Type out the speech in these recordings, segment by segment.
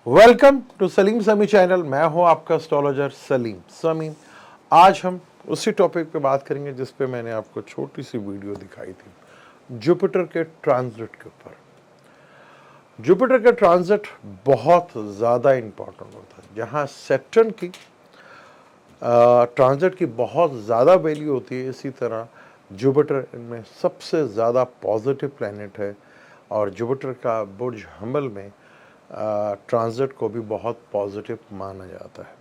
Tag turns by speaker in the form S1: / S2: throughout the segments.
S1: Welcome to Salim समी channel. मैं हूं आपका एस्ट्रोलॉजर सलीम समी। आज हम उसी टॉपिक पे बात करेंगे जिस पे मैंने आपको छोटी सी वीडियो दिखाई थी, जुपिटर के ट्रांजिट के ऊपर। जुपिटर का ट्रांजिट बहुत ज़्यादा इंपॉर्टेंट होता है। जहां सैटर्न की ट्रांजिट की बहुत ज़्यादा वैल्यू होती है, इसी तरह जुपिटर इनमें सबसे ज़्यादा पॉजिटिव प्लैनेट है। और जुपिटर का बुर्ज हमल में ट्रांजिट को भी बहुत पॉजिटिव माना जाता है।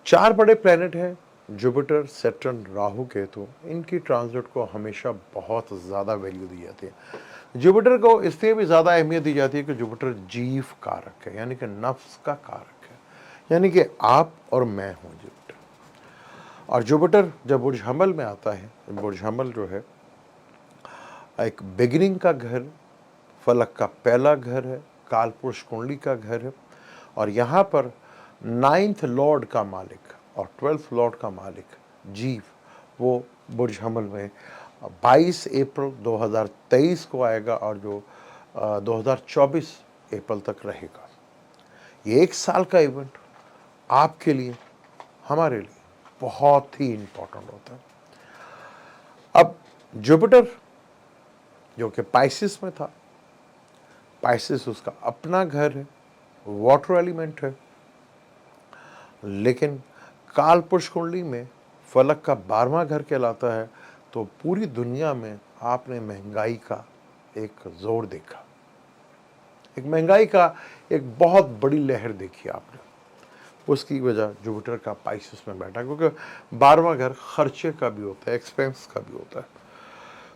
S1: 4 बड़े प्लैनेट हैं, जुपिटर, सैटर्न, राहु, केतु। इनकी ट्रांजिट को हमेशा बहुत ज़्यादा वैल्यू दी जाती है। जुपिटर को इसलिए भी ज़्यादा अहमियत दी जाती है कि जुपिटर जीव कारक है, यानी कि नफ्स का कारक है, यानी कि आप और मैं हूँ जुपिटर। और जुपिटर जब बुर्ज हमल में आता है, बुर्ज हमल जो है एक बिगिनिंग का घर, फलक का पहला घर है, कालपुरुष कुंडली का घर है। और यहाँ पर 9th लॉर्ड का मालिक और 12th लॉर्ड का मालिक जीव, वो बुर्ज हमल में 22 अप्रैल 2023 को आएगा और जो 2024 अप्रैल तक रहेगा। ये 1 साल का इवेंट आपके लिए, हमारे लिए बहुत ही इंपॉर्टेंट होता है। अब जुपिटर जो कि पाइसिस में था, पाइसिस उसका अपना घर है, वाटर एलिमेंट है, लेकिन कालपुरुष कुंडली में फलक का 12वां घर कहलाता है। तो पूरी दुनिया में आपने महंगाई का एक जोर देखा, एक महंगाई का एक बहुत बड़ी लहर देखी आपने। उसकी वजह जुपिटर का पाइसिस में बैठा, क्योंकि 12वां घर खर्चे का भी होता है, एक्सपेंस का भी होता है।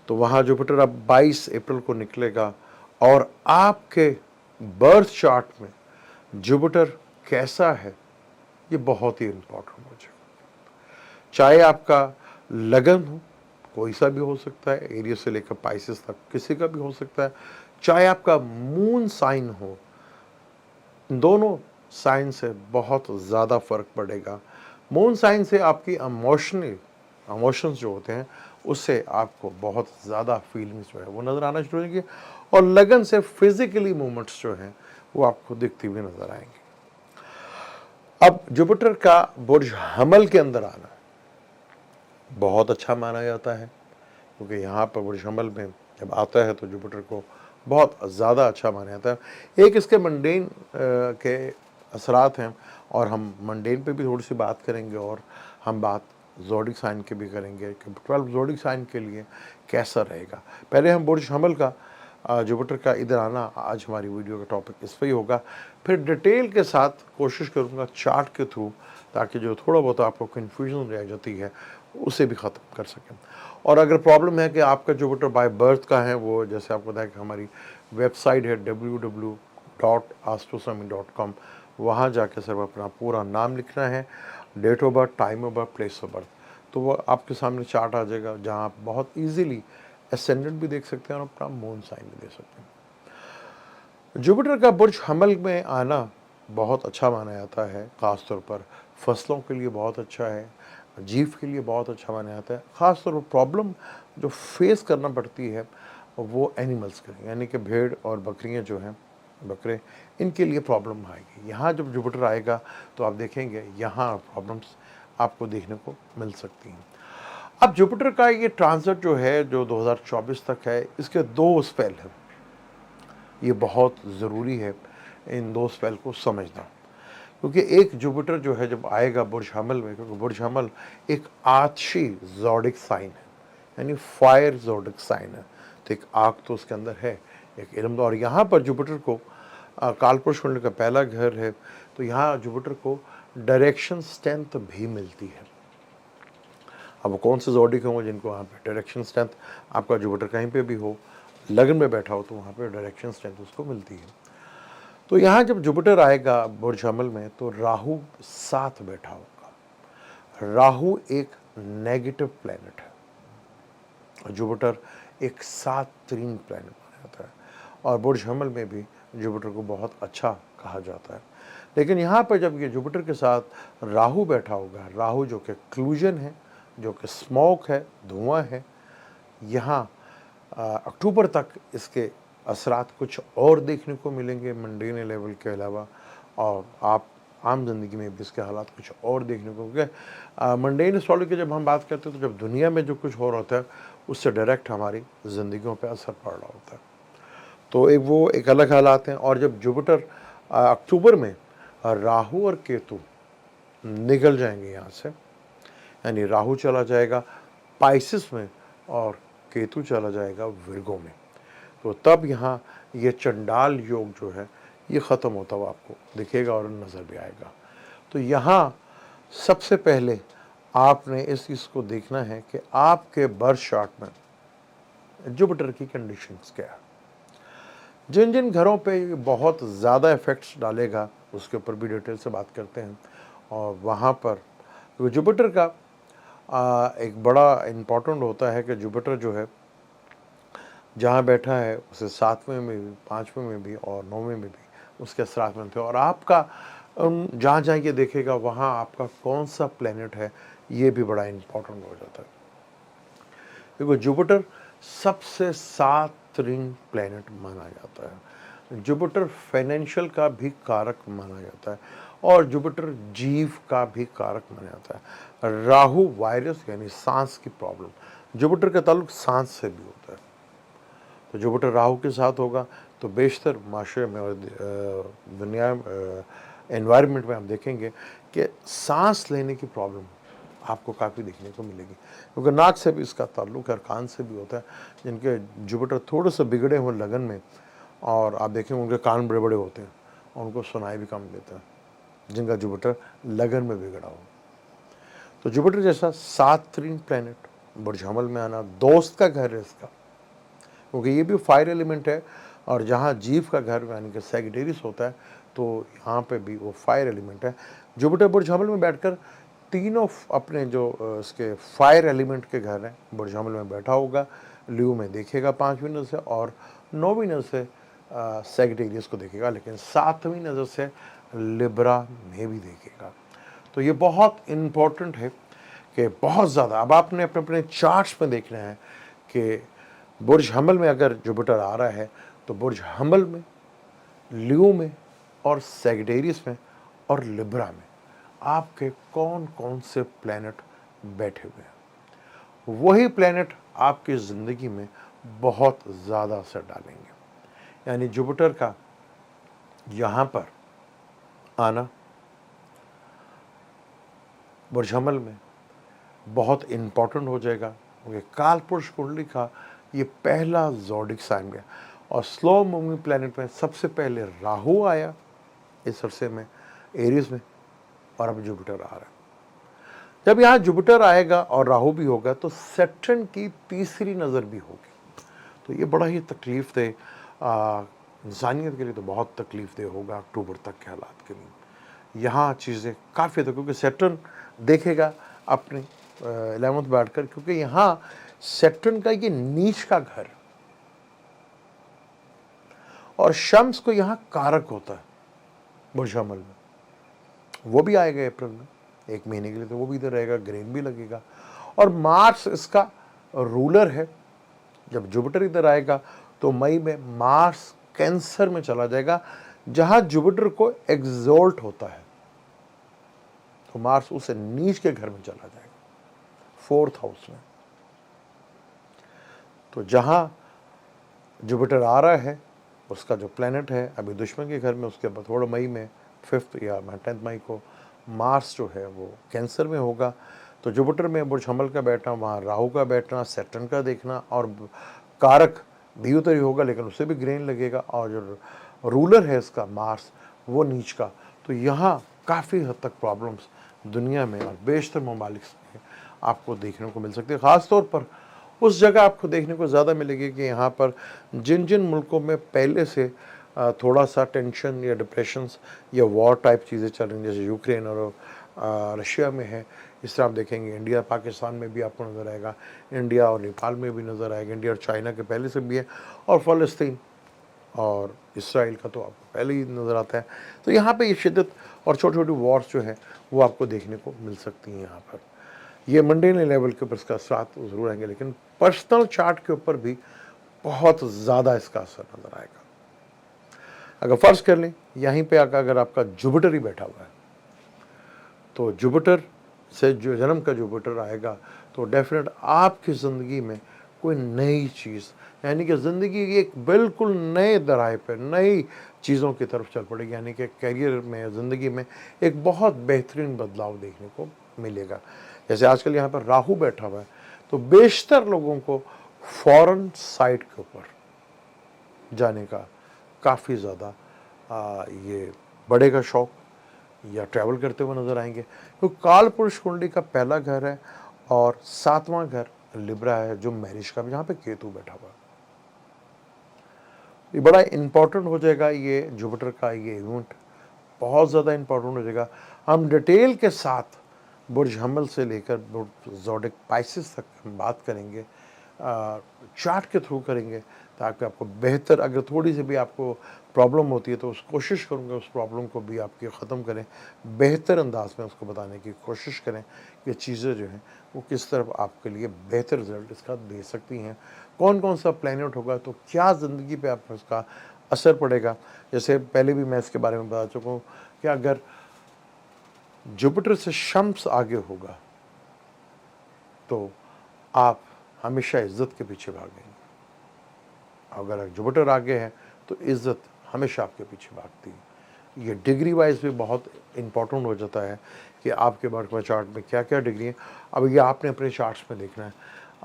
S1: तो वहाँ जुपिटर अब 22 अप्रैल को निकलेगा और आपके बर्थ चार्ट में जुपिटर कैसा है ये बहुत ही इंपॉर्टेंट हो जाएगा। चाहे आपका लगन हो, कोई सा भी हो सकता है, एरियस से लेकर पाइसिस तक किसी का भी हो सकता है। चाहे आपका मून साइन हो, दोनों साइन से बहुत ज़्यादा फर्क पड़ेगा। मून साइन से आपकी इमोशंस जो होते हैं, उससे आपको बहुत ज़्यादा फीलिंग्स जो है वो नज़र आना शुरू होंगी। और लगन से फिजिकली मूवमेंट्स जो हैं वो आपको दिखती हुई नज़र आएंगी। अब जुपिटर का बुर्ज हमल के अंदर आना बहुत अच्छा माना जाता है, क्योंकि यहाँ पर बुर्ज हमल में जब आता है तो जुपिटर को बहुत ज़्यादा अच्छा माना जाता है। एक इसके मंडेन के असरात हैं, और हम मंडेन पे भी थोड़ी सी बात करेंगे, और हम बात ज़ोडिक साइन के भी करेंगे कि 12 ज़ोडिक साइन के लिए कैसा रहेगा। पहले हम बुर्ज हमल का जुपिटर का इधर आना, आज हमारी वीडियो का टॉपिक इस पर ही होगा। फिर डिटेल के साथ कोशिश करूँगा चार्ट के थ्रू, ताकि जो थोड़ा बहुत आपको कन्फ्यूजन रह जाती है उसे भी ख़त्म कर सकें। और अगर प्रॉब्लम है कि आपका जुपिटर बाय बर्थ का है, वो जैसे आपको बताया कि हमारी वेबसाइट है www.astrosami.com, वहाँ जाके सिर्फ अपना पूरा नाम लिखना है, date of birth, time of birth, place of birth, तो वो आपके सामने चार्ट आ जाएगा, जहाँ आप बहुत ईजीली एसेंडेंट भी देख सकते हैं और अपना मून साइन भी देख सकते हैं। जुपिटर का बुर्ज हमल में आना बहुत अच्छा माना जाता है, ख़ास तौर पर फसलों के लिए बहुत अच्छा है, जीव के लिए बहुत अच्छा माना जाता है। ख़ास तौर पर प्रॉब्लम जो फेस करना पड़ती है वो एनिमल्स के लिए, यानी कि भेड़ और बकरियां जो हैं, बकरे, इनके लिए प्रॉब्लम आएगी। यहाँ जब जुपिटर आएगा तो आप देखेंगे यहाँ प्रॉब्लम्स आपको देखने को मिल सकती हैं। अब जुपिटर का ये ट्रांजिट जो है, जो 2024 तक है, इसके 2 स्पेल हैं। ये बहुत ज़रूरी है इन 2 स्पेल को समझना, क्योंकि एक जुपिटर जो है जब आएगा बुर्ज हमल में, क्योंकि बुर्ज हमल एक आतशी ज़ोडिक साइन है, यानी फायर ज़ोडिक साइन है, तो एक आग तो उसके अंदर है, एक इल्म। और यहाँ पर जुपिटर को कालपुरुष कुंडली का पहला घर है, तो यहाँ जुपिटर को डायरेक्शन स्ट्रेंथ भी मिलती है। अब कौन से ज़ोडिक होंगे जिनको वहाँ पे डायरेक्शन स्ट्रेंथ, आपका जुपिटर कहीं पे भी हो, लगन में बैठा हो, तो वहाँ पे डायरेक्शन स्ट्रेंथ उसको मिलती है। तो यहाँ जब जुपिटर आएगा बुर्ज हमल में, तो राहु साथ बैठा होगा। राहु एक नेगेटिव प्लैनेट है, जुपिटर एक सात तीन प्लैनेट माना जाता है, और बुर्ज हमल में भी जुपिटर को बहुत अच्छा कहा जाता है। लेकिन यहाँ पर जब ये जुपिटर के साथ राहु बैठा होगा, राहु जो कि क्लूजन है, जो कि स्मोक है, धुआं है, यहाँ अक्टूबर तक इसके असरात कुछ और देखने को मिलेंगे मंडेन लेवल के अलावा, और आप आम ज़िंदगी में भी इसके हालात कुछ और देखने को, क्योंकि मंडेन एस्ट्रोलॉजी की जब हम बात करते हैं तो जब दुनिया में जो कुछ हो रहा होता है उससे डायरेक्ट हमारी ज़िंदगियों पे असर पड़ रहा होता है। तो एक वो एक अलग हालात हैं। और जब जुपिटर अक्टूबर में राहु और केतु निकल जाएंगे यहाँ से, यानी राहु चला जाएगा पाइसिस में और केतु चला जाएगा विर्गो में, तो तब यहाँ ये चंडाल योग जो है ये ख़त्म होता हुआ आपको दिखेगा और नज़र भी आएगा। तो यहाँ सबसे पहले आपने इस चीज़ को देखना है कि आपके बर्थ चार्ट में जुपिटर की कंडीशंस क्या है। जिन जिन घरों पे ये बहुत ज़्यादा इफ़ेक्ट्स डालेगा उसके ऊपर भी डिटेल से बात करते हैं। और वहाँ पर जुपिटर का एक बड़ा इम्पॉर्टेंट होता है कि जुपिटर जो है जहाँ बैठा है उसे 7वें में भी, 5वें में भी और 9वें में भी उसके असरात बनते हैं। और आपका जहाँ जहाँ ये देखेगा वहाँ आपका कौन सा प्लेनेट है ये भी बड़ा इम्पॉर्टेंट हो जाता है, क्योंकि जुपिटर सबसे सातरीन प्लेनेट माना जाता है। जुपिटर फाइनेंशियल का भी कारक माना जाता है और जुपिटर जीव का भी कारक माना जाता है। राहु वायरस यानी सांस की प्रॉब्लम, जुपिटर का ताल्लुक सांस से भी होता है। तो जुपिटर राहु के साथ होगा तो बेशतर माशरे में और दुनिया एनवायरनमेंट में हम देखेंगे कि सांस लेने की प्रॉब्लम आपको काफ़ी देखने को मिलेगी, क्योंकि नाक से भी इसका ताल्लुक है और कान से भी होता है। जिनके जुपिटर थोड़े से बिगड़े हों लगन में, और आप देखेंगे उनके कान बड़े बड़े होते हैं और उनको सुनाई भी कम देता है, जिनका जुपिटर लगन में बिगड़ा हो। तो जुपिटर जैसा सातरीन प्लैनेट बुर्ज हमल में आना दोस्त का घर है इसका, क्योंकि ये भी फायर एलिमेंट है और जहाँ जीव का घर यानी कि सैगिटेरियस होता है तो यहाँ पे भी वो फायर एलिमेंट है। जुपिटर बुर्ज हमल में बैठकर तीनों अपने जो इसके फायर एलिमेंट के घर हैं बुर्ज हमल में बैठा होगा, ल्यू में देखेगा 5वीं नज़र से और 9वीं नज़र से सैगिटेरियस को देखेगा, लेकिन 7वीं नज़र से लिब्रा में भी देखेगा। तो ये बहुत इम्पोर्टेंट है कि बहुत ज़्यादा अब आपने अपने अपने चार्ट्स में देखना है कि बुर्ज हमल में अगर जुपिटर आ रहा है तो बुर्ज हमल में, ल्यू में और सैगिटेरियस में और लिब्रा में आपके कौन कौन से प्लैनेट बैठे हुए हैं। वही प्लैनेट आपकी ज़िंदगी में बहुत ज़्यादा असर डालेंगे। यानी जुपिटर का यहाँ पर आना बुर्ज हमल में बहुत इम्पॉर्टेंट हो जाएगा, क्योंकि कालपुरुष कुंडली का ये पहला ज़ोडिक साइन है। और स्लो मूविंग प्लैनेट में सबसे पहले राहु आया इस अरसे में एरीज में, और अब जुपिटर आ रहा है। जब यहाँ जुपिटर आएगा और राहु भी होगा तो सैटर्न की तीसरी नज़र भी होगी। तो ये बड़ा ही तकलीफ दे इंसानियत के लिए तो बहुत तकलीफ दे होगा अक्टूबर तक के हालात के लिए। यहाँ चीज़ें काफ़ी तो क्योंकि सैटर्न देखेगा अपने 11th बैठकर, क्योंकि यहाँ सैटर्न का ये नीच का घर और शम्स को यहाँ कारक होता है बुर्ज हमल में, वो भी आएगा अप्रैल में 1 महीने के लिए, तो वो भी इधर रहेगा, ग्रेन भी लगेगा। और मार्स इसका रूलर है। जब जुपिटर इधर आएगा तो मई में मार्स कैंसर में चला जाएगा, जहां जुपिटर को एग्जॉल्ट होता है, तो मार्स उसे नीच के घर में चला जाएगा 4th हाउस में। तो जहां जुपिटर आ रहा है उसका जो प्लैनेट है अभी दुश्मन के घर में, उसके बाद थोड़ा मई में 5th या 10th मई को मार्स जो है वो कैंसर में होगा। तो जुपिटर में बुर्ज हमल का बैठना, वहाँ राहु का बैठना, सैटर्न का देखना, और कारक भी उतर ही होगा लेकिन उससे भी ग्रेन लगेगा, और जो रूलर है इसका मार्स वो नीच का। तो यहाँ काफ़ी हद तक प्रॉब्लम्स दुनिया में और बेशतर ममालिक में आपको देखने को मिल सकती है। ख़ास तौर पर उस जगह आपको देखने को ज़्यादा मिलेगी कि यहाँ पर जिन जिन मुल्कों में पहले से थोड़ा सा टेंशन या डिप्रेशंस या वॉर टाइप चीज़ें चल रही हैं, जैसे यूक्रेन और रशिया में है, इस तरह आप देखेंगे इंडिया पाकिस्तान में भी आपको नज़र आएगा, इंडिया और नेपाल में भी नज़र आएगा, इंडिया और चाइना के पहले से भी है, और फ़लस्तीन और इसराइल का तो आपको पहले ही नज़र आता है। तो यहाँ पे ये शिद्दत और छोटी छोटी वॉर्स जो है वो आपको देखने को मिल सकती हैं। यहाँ पर ये मंडेन लेवल के ऊपर इसका असरात ज़रूर आएंगे, लेकिन पर्सनल चार्ट के ऊपर भी बहुत ज़्यादा इसका असर नज़र आएगा। अगर फ़र्ज़ कर लें यहीं पे आकर अगर आपका जुपिटर ही बैठा हुआ है, तो जुपिटर से जो जन्म का जुपिटर आएगा तो डेफ़िनेट आपकी ज़िंदगी में कोई नई चीज़, यानी कि ज़िंदगी की एक बिल्कुल नए दराए पे नई चीज़ों की तरफ चल पड़ेगी, यानी कि करियर में, ज़िंदगी में एक बहुत बेहतरीन बदलाव देखने को मिलेगा। जैसे आजकल यहाँ पर राहु बैठा हुआ है, तो बेशतर लोगों को फ़ॉरेन साइट के ऊपर जाने का काफ़ी ज़्यादा ये बढ़ेगा शौक़, या ट्रैवल करते हुए नज़र आएंगे। तो काल पुरुष कुंडली का पहला घर है और 7वां घर लिब्रा है, जो मैरिज का, जहाँ पे केतु बैठा हुआ है। ये बड़ा इंपॉर्टेंट हो जाएगा, ये जुपिटर का ये इवेंट बहुत ज़्यादा इंपॉर्टेंट हो जाएगा। हम डिटेल के साथ बुर्ज हमल से लेकर बुर्ज ज़ोडिक पाइसिस तक हम बात करेंगे, चार्ट के थ्रू करेंगे, ताकि आपको बेहतर, अगर थोड़ी सी भी आपको प्रॉब्लम होती है तो उस कोशिश करूँगा उस प्रॉब्लम को भी आपकी ख़त्म करें, बेहतर अंदाज में उसको बताने की कोशिश करें कि चीज़ें जो हैं वो किस तरफ आपके लिए बेहतर रिजल्ट इसका दे सकती हैं, कौन कौन सा प्लैनेट होगा तो क्या ज़िंदगी पे आप उसका असर पड़ेगा। जैसे पहले भी मैं इसके बारे में बता चुका हूँ कि अगर जुपिटर से शम्स आगे होगा तो आप हमेशा इज्जत के पीछे भागेंगे, अगर जुपिटर आगे है तो इज्जत हमेशा आपके पीछे भागती है। ये डिग्री वाइज भी बहुत इंपॉर्टेंट हो जाता है कि आपके बर्थ में चार्ट में क्या क्या डिग्री है। अब ये आपने अपने चार्ट्स में देखना है।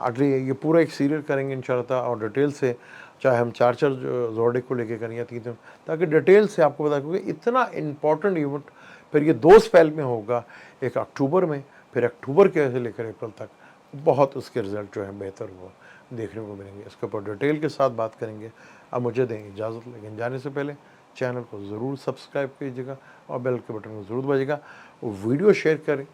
S1: अगली ये पूरा एक सीरियल करेंगे इंशाअल्लाह और डिटेल से, चाहे हम चार ज़ोडिक को लेके करें या 3 दिन, ताकि डिटेल से आपको बता, क्योंकि इतना इंपॉर्टेंट इवेंट फिर ये 2 स्पेल में होगा, एक अक्टूबर में, फिर अक्टूबर के से लेकर अप्रैल तक बहुत उसके रिज़ल्ट जो है बेहतर हुआ देखने को मिलेंगे। इसके ऊपर डिटेल के साथ बात करेंगे। अब मुझे दें इजाज़त, लेकिन जाने से पहले चैनल को ज़रूर सब्सक्राइब कीजिएगा और बेल के बटन को ज़रूर दबाइएगा, वीडियो शेयर करें,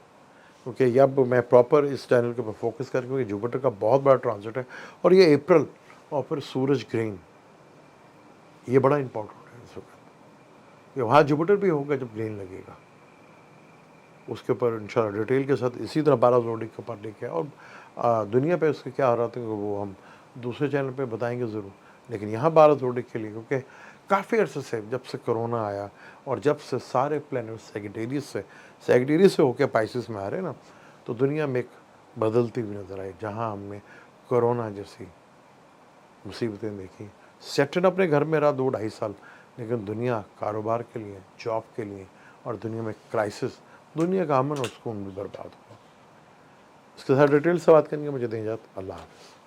S1: क्योंकि अब मैं प्रॉपर इस चैनल के ऊपर फोकस करें, क्योंकि जुपिटर का बहुत बड़ा ट्रांजिट है और ये अप्रैल, और फिर सूरज ग्रहण, ये बड़ा इंपॉर्टेंट है इस वक्त। ये वहाँ जुपिटर भी होगा जब ग्रहण लगेगा, उसके ऊपर इंशाल्लाह डिटेल के साथ इसी तरह 12 ज़ोडिक के ऊपर लेके, और दुनिया पे उसके क्या हालात है वो हम दूसरे चैनल पे बताएंगे ज़रूर, लेकिन यहाँ 12 ज़ोडिक के लिए, क्योंकि काफ़ी अर्से से जब से कोरोना आया और जब से सारे प्लैनेट सैगिटेरियस से होकर पाइसिस में आ रहे हैं ना, तो दुनिया में एक बदलती हुई नज़र आई, जहाँ हमने कोरोना जैसी मुसीबतें देखी। सैटर्न अपने घर में रहा 2-2.5 साल, लेकिन दुनिया कारोबार के लिए, जॉब के लिए, और दुनिया में क्राइसिस, दुनिया का अमन और सुकून भी बर्बाद हुआ। इसके साथ डिटेल से बात करेंगे। मुझे दें इजाज़त, अल्लाह हाफ़िज़।